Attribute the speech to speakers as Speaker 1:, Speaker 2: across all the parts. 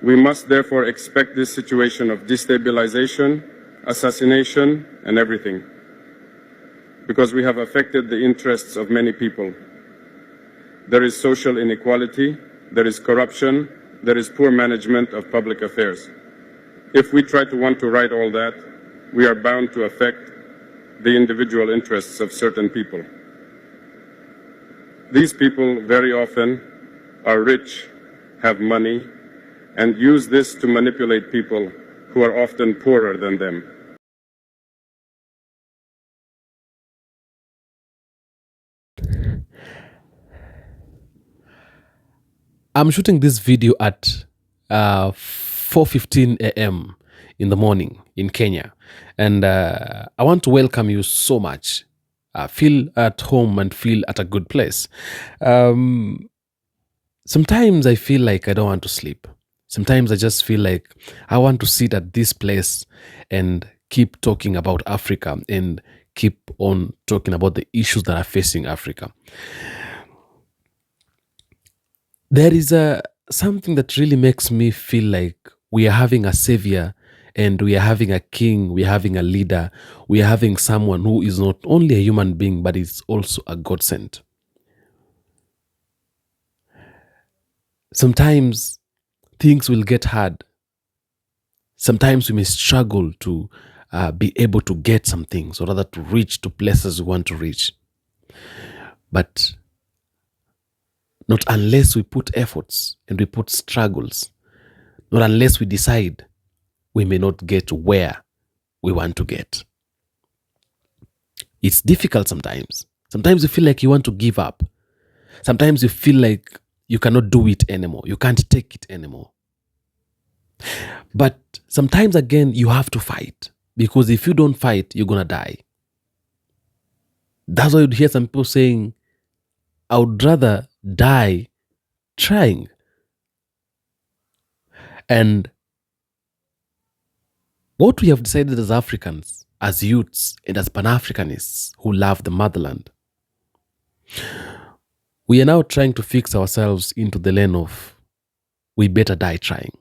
Speaker 1: We must therefore expect this situation of destabilization, assassination, and everything, because we have affected the interests of many people. There is social inequality, there is corruption, there is poor management of public affairs. If we try to want to right all that, we are bound to affect the individual interests of certain people. These people very often are rich, have money, and use this to manipulate people who are often poorer than them.
Speaker 2: I'm shooting this video at 4:15 a.m. in the morning in Kenya, and I want to welcome you so much. Feel at home and feel at a good place. Sometimes I feel like I don't want to sleep. Sometimes I just feel like I want to sit at this place and keep talking about Africa and keep on talking about the issues that are facing Africa. There is something that really makes me feel like we are having a savior and we are having a king, we are having a leader, we are having someone who is not only a human being but is also a God sent. Sometimes things will get hard. Sometimes we may struggle to be able to get some things, or rather to reach to places we want to reach. But not unless we put efforts and we put struggles, not unless we decide, we may not get where we want to get. It's difficult sometimes. Sometimes you feel like you want to give up. Sometimes you feel like you cannot do it anymore. You can't take it anymore. But sometimes again, you have to fight, because if you don't fight, you're going to die. That's why you'd hear some people saying, I would rather die trying. And what we have decided as Africans, as youths, and as Pan-Africanists who love the motherland, we are now trying to fix ourselves into the lane of we better die trying.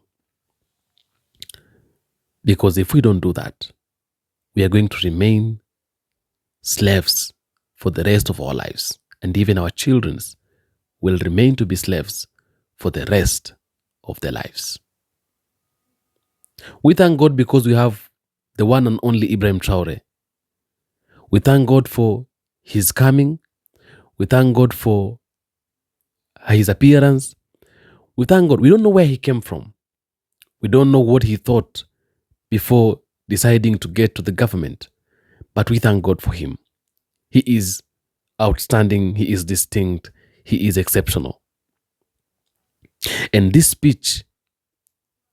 Speaker 2: Because if we don't do that, we are going to remain slaves for the rest of our lives. And even our children will remain to be slaves for the rest of their lives. We thank God because we have the one and only IBRAHIM Traore. We thank God for his coming. We thank God for his appearance. We thank God. We don't know where he came from. We don't know what he thought before deciding to get to the government. But we thank God for him. He is outstanding. He is distinct. He is exceptional. And this speech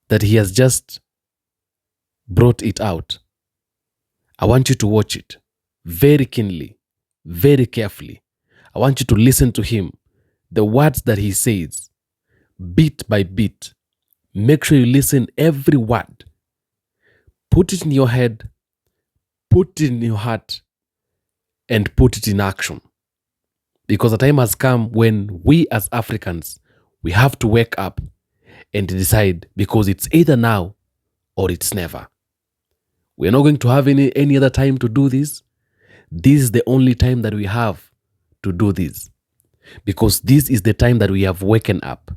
Speaker 2: that he has just brought it out, I want you to watch it very keenly, very carefully. I want you to listen to him, the words that he says, bit by bit. Make sure you listen every word. Put it in your head, put it in your heart, and put it in action. Because the time has come when we as Africans, we have to wake up and decide, because it's either now or it's never. We're not going to have any other time to do this. This is the only time that we have to do this. Because this is the time that we have woken up.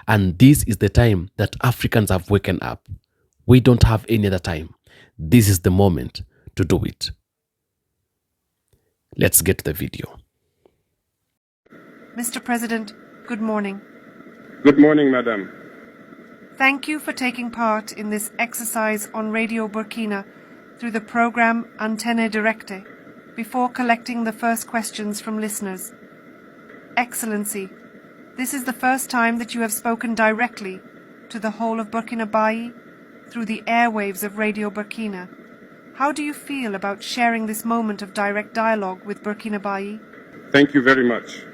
Speaker 2: And this is the time that Africans have woken up. We don't have any other time. This is the moment to do it. Let's get to the video.
Speaker 3: Mr. President, good morning.
Speaker 1: Good morning, Madam.
Speaker 3: Thank you for taking part in this exercise on Radio Burkina through the program Antenne Directe before collecting the first questions from listeners. Excellency, this is the first time that you have spoken directly to the whole of Burkina Faso through the airwaves of Radio Burkina. How do you feel about sharing this moment of direct dialogue with Burkina Faso?
Speaker 1: Thank you very much.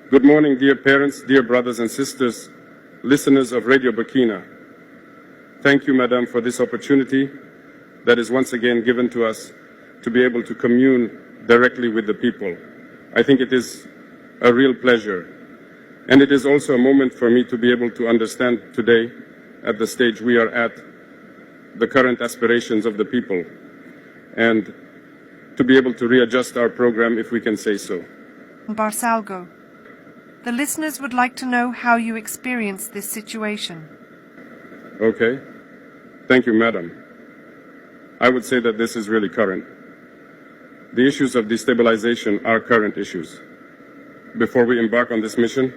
Speaker 1: Good morning, dear parents, dear brothers and sisters, listeners of Radio Burkina. Thank you, Madam, for this opportunity that is once again given to us to be able to commune directly with the people. I think it is a real pleasure. And it is also a moment for me to be able to understand today, at the stage we are at, the current aspirations of the people, and to be able to readjust our program, if we can say so.
Speaker 3: Barsalgo. The listeners would like to know how you experienced this situation.
Speaker 1: Okay. Thank you, madam. I would say that this is really current. The issues of destabilization are current issues. Before we embark on this mission,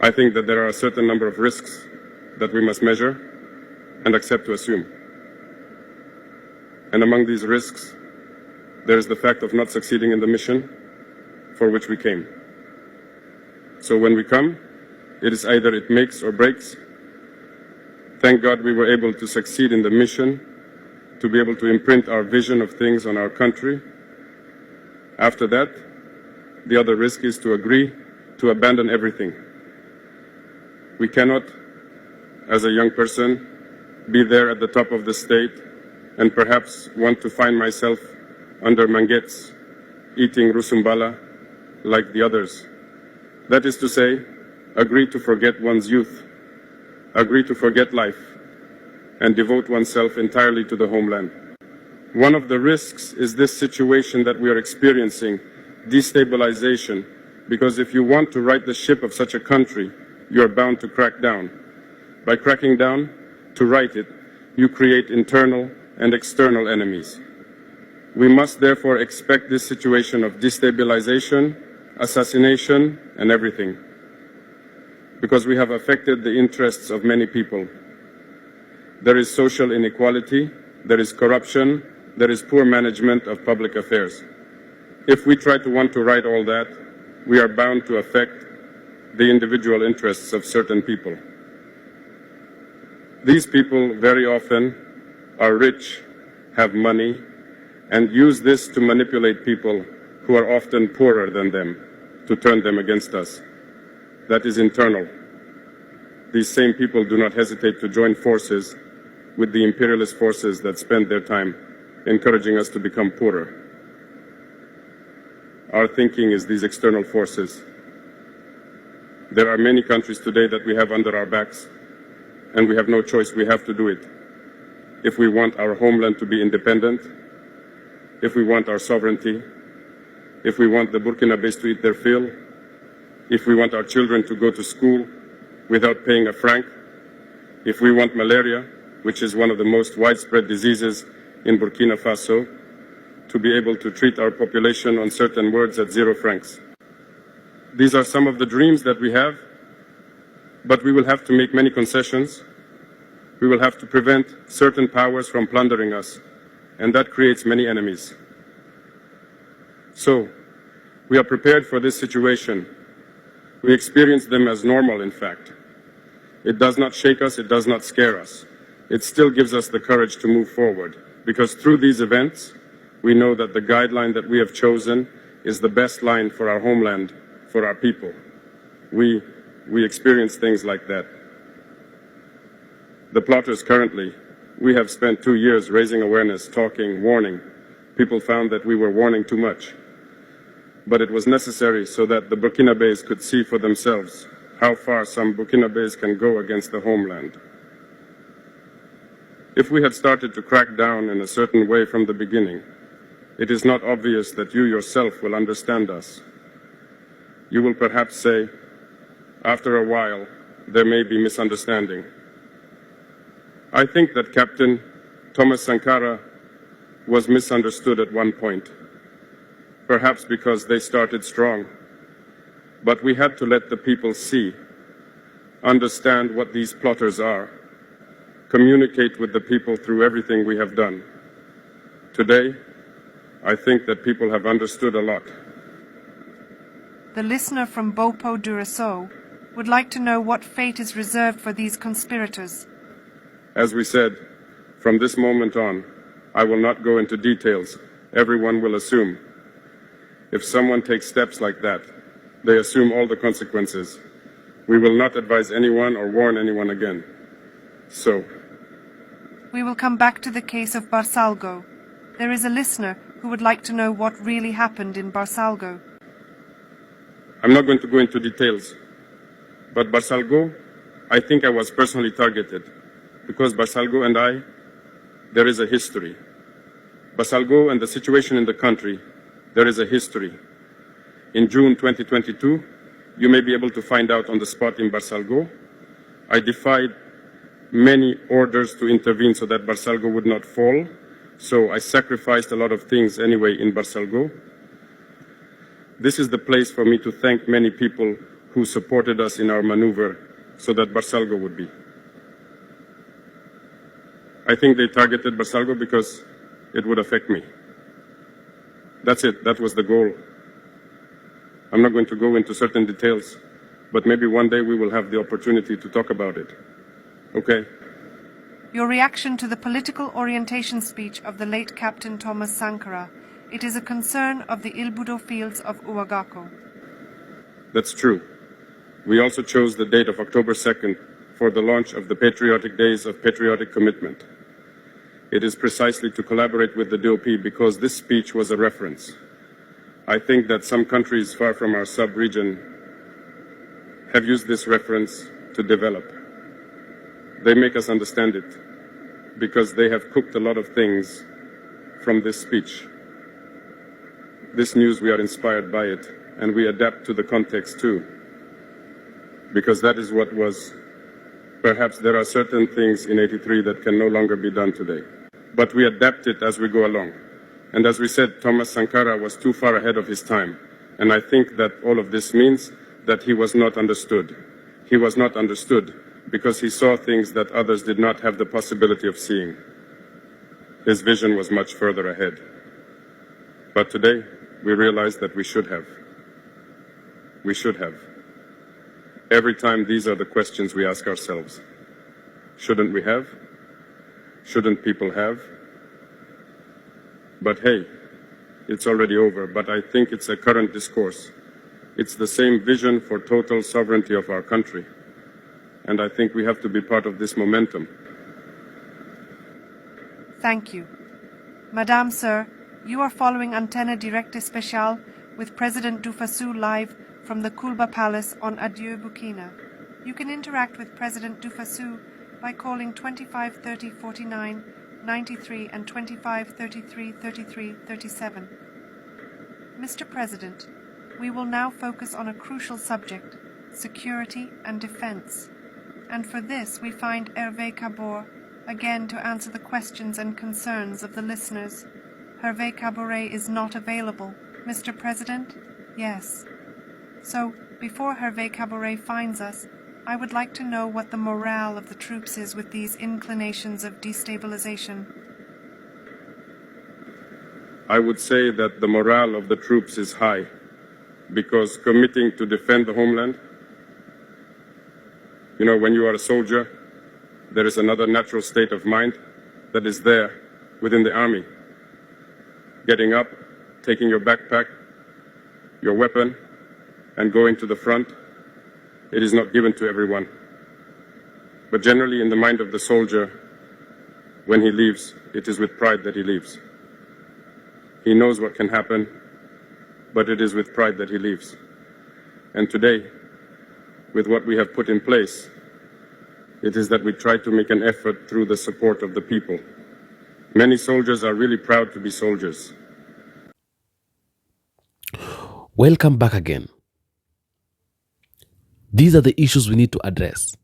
Speaker 1: I think that there are a certain number of risks that we must measure and accept to assume. And among these risks, there is the fact of not succeeding in the mission for which we came. So when we come, it is either it makes or breaks. Thank God we were able to succeed in the mission, to be able to imprint our vision of things on our country. After that, the other risk is to agree to abandon everything. We cannot, as a young person, be there at the top of the state and perhaps want to find myself under manguettes, eating rusumbala like the others. That is to say, agree to forget one's youth, agree to forget life, and devote oneself entirely to the homeland. One of the risks is this situation that we are experiencing, destabilization, because if you want to right the ship of such a country, you are bound to crack down. By cracking down, to right it, you create internal and external enemies. We must therefore expect this situation of destabilization, assassination, and everything, because we have affected the interests of many people. There is social inequality, there is corruption, there is poor management of public affairs. If we try to want to right all that, we are bound to affect the individual interests of certain people. These people very often are rich, have money, and use this to manipulate people who are often poorer than them, to turn them against us. That is internal. These same people do not hesitate to join forces with the imperialist forces that spend their time encouraging us to become poorer. Our thinking is these external forces. There are many countries today that we have under our backs, and we have no choice, we have to do it. If we want our homeland to be independent, if we want our sovereignty, if we want the Burkinabés to eat their fill, if we want our children to go to school without paying a franc, if we want malaria, which is one of the most widespread diseases in Burkina Faso, to be able to treat our population on certain words at 0 francs. These are some of the dreams that we have, but we will have to make many concessions. We will have to prevent certain powers from plundering us, and that creates many enemies. So, we are prepared for this situation. We experience them as normal, in fact. It does not shake us, it does not scare us. It still gives us the courage to move forward, because through these events, we know that the guideline that we have chosen is the best line for our homeland, for our people. We experience things like that. The plotters currently, we have spent 2 years raising awareness, talking, warning. People found that we were warning too much. But it was necessary so that the Burkinabés could see for themselves how far some Burkinabés can go against the homeland. If we had started to crack down in a certain way from the beginning, it is not obvious that you yourself will understand us. You will perhaps say, after a while, there may be misunderstanding. I think that Captain Thomas Sankara was misunderstood at one point, perhaps because they started strong. But we had to let the people see, understand what these plotters are, communicate with the people through everything we have done. Today, I think that people have understood a lot.
Speaker 3: The listener from Bopo Duraso would like to know what fate is reserved for these conspirators.
Speaker 1: As we said, from this moment on, I will not go into details. Everyone will assume. If someone takes steps like that, they assume all the consequences. We will not advise anyone or warn anyone again. So,
Speaker 3: we will come back to the case of Barsalgo. There is a listener who would like to know what really happened in Barsalgo.
Speaker 1: I'm not going to go into details, But Barsalgo, I think I was personally targeted because Barsalgo and I, there is a history. Barsalgo and the situation in the country, there is a history. In June 2022, you may be able to find out on the spot in Barsalgo, I defied many orders to intervene so that Barsalgo would not fall. So I sacrificed a lot of things anyway in Barsalgo. This is the place for me to thank many people who supported us in our maneuver so that Barsalgo would be. I think they targeted Barsalgo because it would affect me. That's it. That was the goal. I'm not going to go into certain details, but maybe one day we will have the opportunity to talk about it. Okay?
Speaker 3: Your reaction to the political orientation speech of the late Captain Thomas Sankara. It is a concern of the Ilbudo fields of Uwagako.
Speaker 1: That's true. We also chose the date of October 2nd for the launch of the Patriotic Days of Patriotic Commitment. It is precisely to collaborate with the DOP because this speech was a reference. I think that some countries far from our sub-region have used this reference to develop. They make us understand it because they have cooked a lot of things from this speech. This news, we are inspired by it, and we adapt to the context too, because that is what was. Perhaps there are certain things in '83 that can no longer be done today, but we adapt it as we go along. And as we said, Thomas Sankara was too far ahead of his time, and I think that all of this means that he was not understood. He was not understood because he saw things that others did not have the possibility of seeing. His vision was much further ahead. But today, we realize that we should have. We should have. Every time these are the questions we ask ourselves. Shouldn't we have? Shouldn't people have? But hey, it's already over, but I think it's a current discourse. It's the same vision for total sovereignty of our country. And I think we have to be part of this momentum.
Speaker 3: Thank you. Madame, Sir, you are following Antenne Directe Special with President Dufasu live from the Kulba Palace on Adieu Burkina. You can interact with President Dufasu by calling 25 30 49 93 and 25 33 33 37. Mr. President, we will now focus on a crucial subject, security and defense. And for this we find Hervé Cabor again to answer the questions and concerns of the listeners. Hervé Caboret is not available. Mr. President? Yes. So, before Hervé Caboret finds us, I would like to know what the morale of the troops is with these inclinations of destabilization.
Speaker 1: I would say that the morale of the troops is high because committing to defend the homeland, you know, when you are a soldier, there is another natural state of mind that is there within the army. Getting up, taking your backpack, your weapon, and going to the front, it is not given to everyone. But generally in the mind of the soldier, when he leaves, it is with pride that he leaves. He knows what can happen, but it is with pride that he leaves. And today, with what we have put in place, it is that we try to make an effort through the support of the people. Many soldiers are really proud to be soldiers.
Speaker 2: Welcome back again. These are the issues we need to address.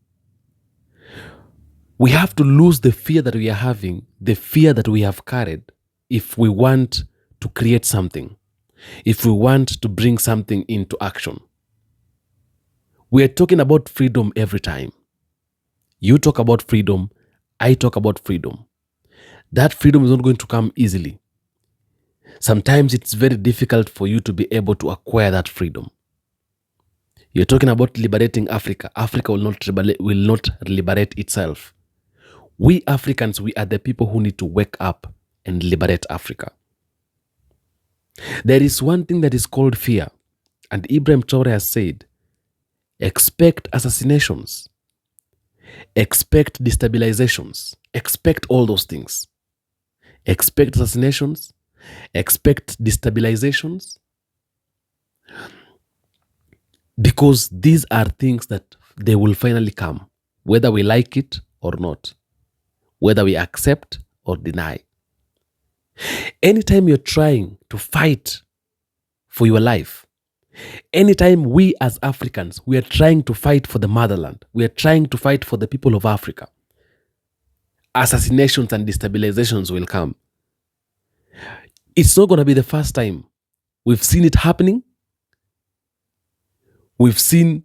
Speaker 2: We have to lose the fear that we are having, the fear that we have carried, if we want to create something, if we want to bring something into action. We are talking about freedom every time. You talk about freedom, I talk about freedom. That freedom is not going to come easily. Sometimes it's very difficult for you to be able to acquire that freedom. You're talking about liberating Africa. Africa will not liberate itself. We Africans, we are the people who need to wake up and liberate Africa. There is one thing that is called fear. And IBRAHIM Traore has said, expect assassinations, expect destabilizations, expect all those things. Expect assassinations, expect destabilizations, because these are things that they will finally come, whether we like it or not, whether we accept or deny. Anytime you're trying to fight for your life, anytime we as Africans, we are trying to fight for the motherland, we are trying to fight for the people of Africa, assassinations and destabilizations will come. It's not going to be the first time. We've seen it happening. We've seen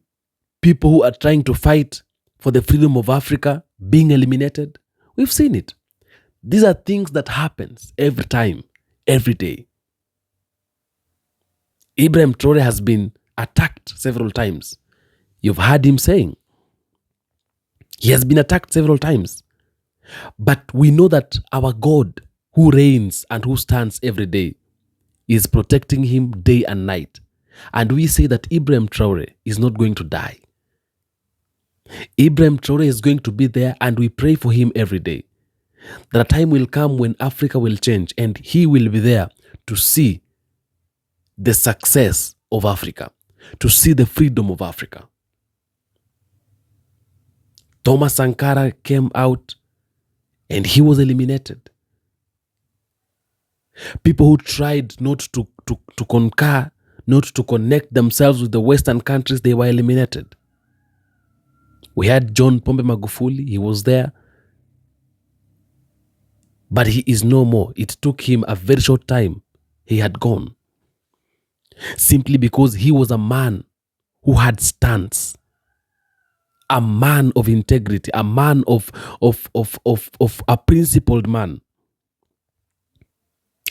Speaker 2: people who are trying to fight for the freedom of Africa being eliminated. We've seen it. These are things that happens every time, every day. Ibrahim Traore has been attacked several times. You've heard him saying he has been attacked several times. But we know that our God, who reigns and who stands every day, is protecting him day and night. And we say that Ibrahim Traore is not going to die. Ibrahim Traore is going to be there, and we pray for him every day. That a time will come when Africa will change, and he will be there to see the success of Africa, to see the freedom of Africa. Thomas Sankara came out and he was eliminated. People who tried not to concur, not to connect themselves with the Western countries, they were eliminated. We had John Pombe Magufuli, he was there. But he is no more. It took him a very short time. He had gone. Simply because he was a man who had stance. A man of integrity, a man of a principled man.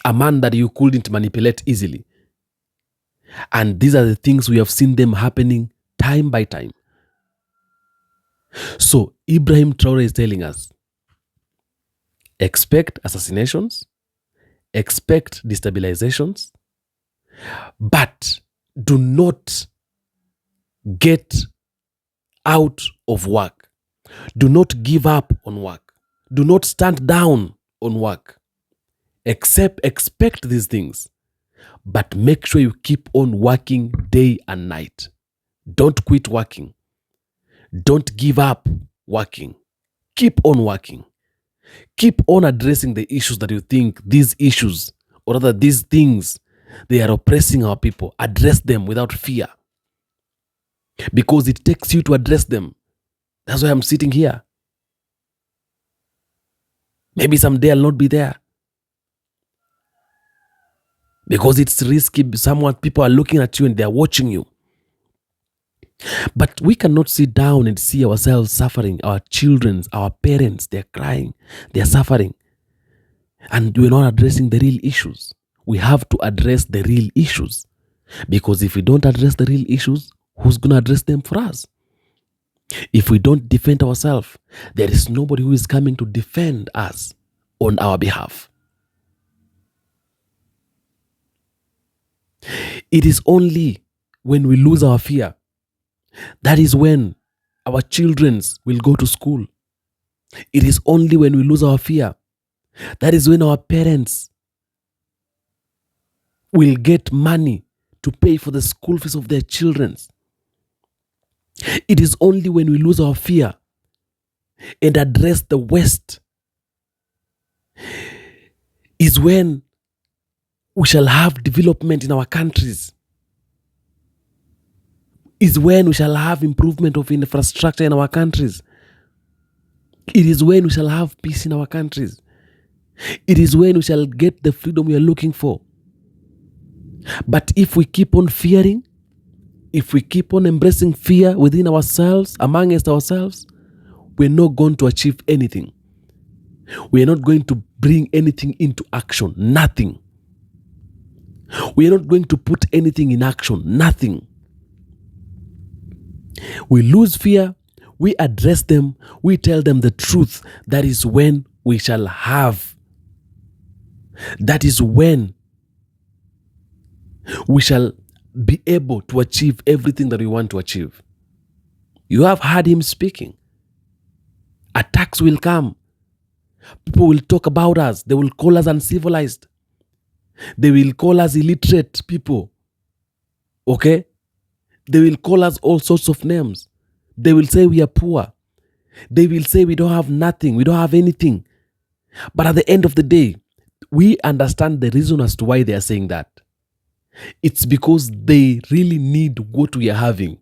Speaker 2: A man that you couldn't manipulate easily. And these are the things we have seen them happening time by time. So Ibrahim Traore is telling us, expect assassinations, expect destabilizations, but do not get out of work. Do not give up on work. Do not stand down on work. Expect these things, but make sure you keep on working day and night. Don't quit working. Don't give up working. Keep on working. Keep on addressing the issues that you think, these issues, or rather these things, they are oppressing our people. Address them without fear. Because it takes you to address them. That's why I'm sitting here. Maybe someday I'll not be there. Because it's risky. Somewhat people are looking at you and they're watching you. But we cannot sit down and see ourselves suffering. Our children, our parents, they're crying. They're suffering. And we're not addressing the real issues. We have to address the real issues. Because if we don't address the real issues, who's going to address them for us? If we don't defend ourselves, there is nobody who is coming to defend us on our behalf. It is only when we lose our fear, that is when our children will go to school. It is only when we lose our fear, that is when our parents will get money to pay for the school fees of their children. It is only when we lose our fear and address the West is when we shall have development in our countries. Is when we shall have improvement of infrastructure in our countries. It is when we shall have peace in our countries. It is when we shall get the freedom we are looking for. But if we keep on fearing, if we keep on embracing fear within ourselves, amongst ourselves, we're not going to achieve anything. We are not going to bring anything into action. Nothing. We are not going to put anything in action. Nothing. We lose fear. We address them. We tell them the truth. That is when we shall have. That is when we shall be able to achieve everything that we want to achieve. You have heard him speaking. Attacks will come. People will talk about us. They will call us uncivilized. They will call us illiterate people. Okay? They will call us all sorts of names They will say we are poor. They will say we don't have nothing. We don't have anything. But at the end of the day, we understand the reason as to why they are saying that. It's because they really need what we are having.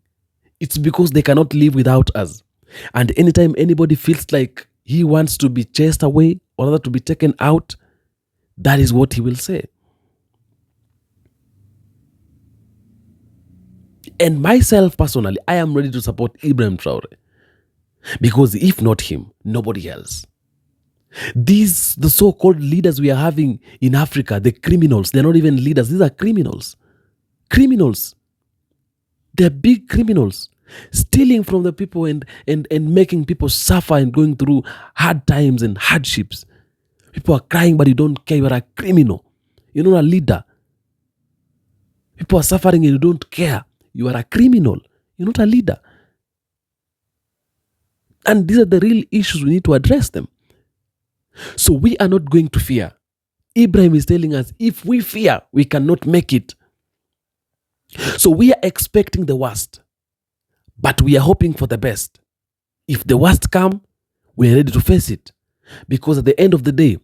Speaker 2: It's because they cannot live without us. And anytime anybody feels like he wants to be chased away or rather to be taken out, that is what he will say. And myself personally, I am ready to support Ibrahim Traore. Because if not him, nobody else. The so-called leaders we are having in Africa, the criminals, they're not even leaders. These are criminals. Criminals. They're big criminals. Stealing from the people and making people suffer and going through hard times and hardships. People are crying, but you don't care. You are a criminal. You're not a leader. People are suffering and you don't care. You are a criminal. You're not a leader. And these are the real issues. We need to address them. So we are not going to fear. Ibrahim is telling us, if we fear, we cannot make it. So we are expecting the worst, but we are hoping for the best. If the worst comes, we are ready to face it. Because at the end of the day,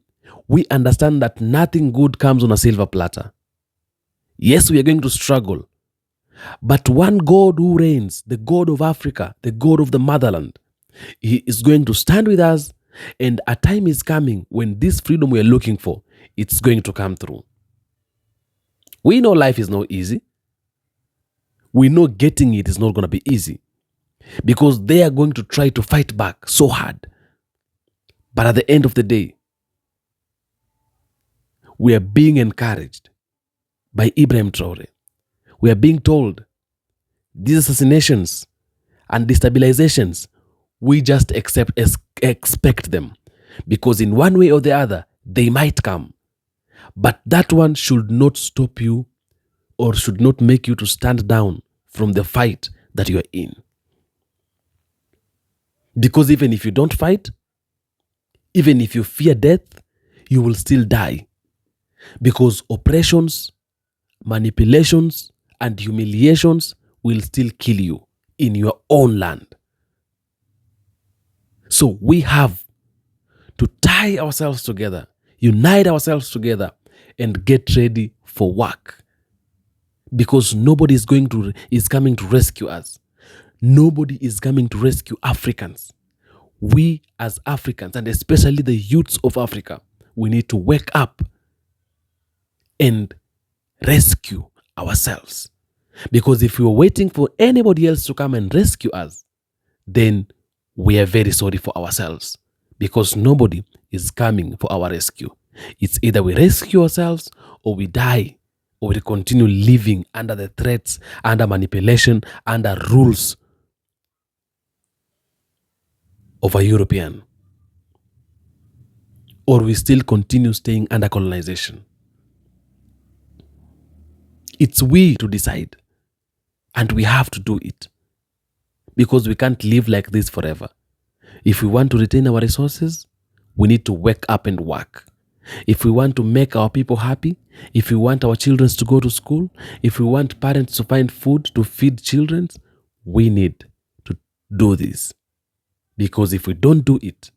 Speaker 2: we understand that nothing good comes on a silver platter. Yes, we are going to struggle. But one God who reigns, the God of Africa, the God of the motherland, he is going to stand with us. And a time is coming when this freedom we are looking for, it's going to come through. We know life is not easy. We know getting it is not going to be easy. Because they are going to try to fight back so hard. But at the end of the day, we are being encouraged by Ibrahim Traore. We are being told these assassinations and destabilizations, we just expect them. Because in one way or the other, they might come. But that one should not stop you or should not make you to stand down from the fight that you are in. Because even if you don't fight, even if you fear death, you will still die. Because oppressions, manipulations, and humiliations will still kill you in your own land. So we have to tie ourselves together, unite ourselves together, and get ready for work. Because nobody is coming to rescue us. Nobody is coming to rescue Africans. We as Africans, and especially the youths of Africa, we need to wake up and rescue ourselves. Because if we are waiting for anybody else to come and rescue us, then we are very sorry for ourselves. Because nobody is coming for our rescue. It's either we rescue ourselves or we die, or we continue living under the threats, under manipulation, under rules of a European. Or we still continue staying under colonization. It's we to decide. And we have to do it. Because we can't live like this forever. If we want to retain our resources, we need to wake up and work. If we want to make our people happy, if we want our children to go to school, if we want parents to find food to feed children, we need to do this. Because if we don't do it,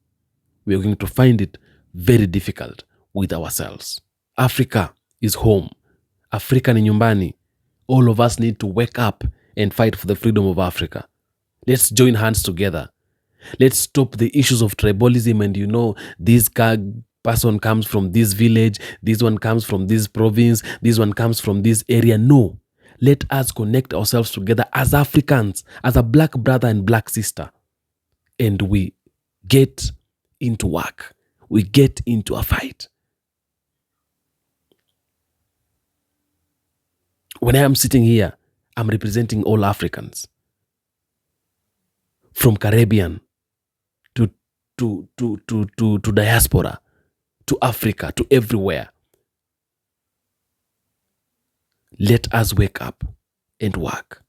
Speaker 2: we are going to find it very difficult with ourselves. Africa is home. Africa ni nyumbani. All of us need to wake up and fight for the freedom of Africa. Let's join hands together. Let's stop the issues of tribalism and this person comes from this village, this one comes from this province, this one comes from this area. No. Let us connect ourselves together as Africans, as a black brother and black sister. And we get into work. We get into a fight. When I am sitting here, I'm representing all Africans. From Caribbean to diaspora, to Africa, to everywhere. Let us wake up and work.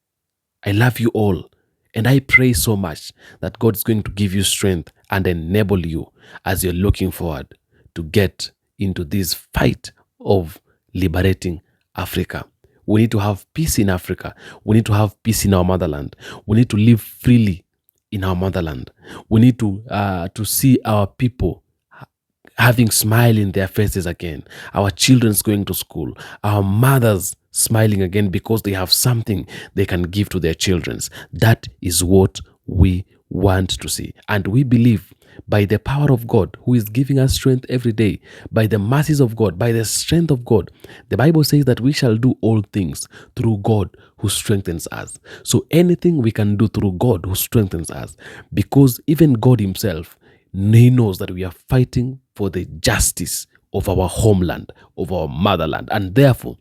Speaker 2: I love you all, and I pray so much that God is going to give you strength and enable you as you're looking forward to get into this fight of liberating Africa. We need to have peace in Africa. We need to have peace in our motherland. We need to live freely in our motherland. We need to see our people having smile in their faces again, our children's going to school, our mothers smiling again because they have something they can give to their children. That is what we want to see. And we believe by the power of God, who is giving us strength every day, by the mercies of God, by the strength of God, the Bible says that we shall do all things through God who strengthens us. So anything we can do through God who strengthens us, because even God himself, he knows that we are fighting for the justice of our homeland, of our motherland, and therefore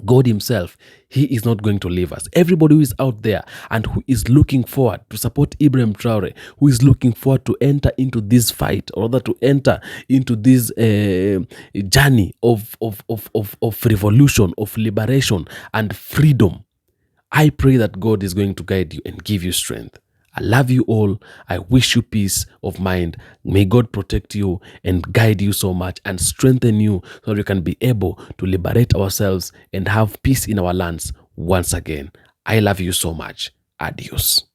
Speaker 2: God himself, he is not going to leave us. Everybody who is out there and who is looking forward to support Ibrahim Traore, who is looking forward to enter into this fight, or rather to enter into this journey of revolution, of liberation and freedom, I pray that God is going to guide you and give you strength. I love you all. I wish you peace of mind. May God protect you and guide you so much and strengthen you so that we can be able to liberate ourselves and have peace in our lands once again. I love you so much. Adios.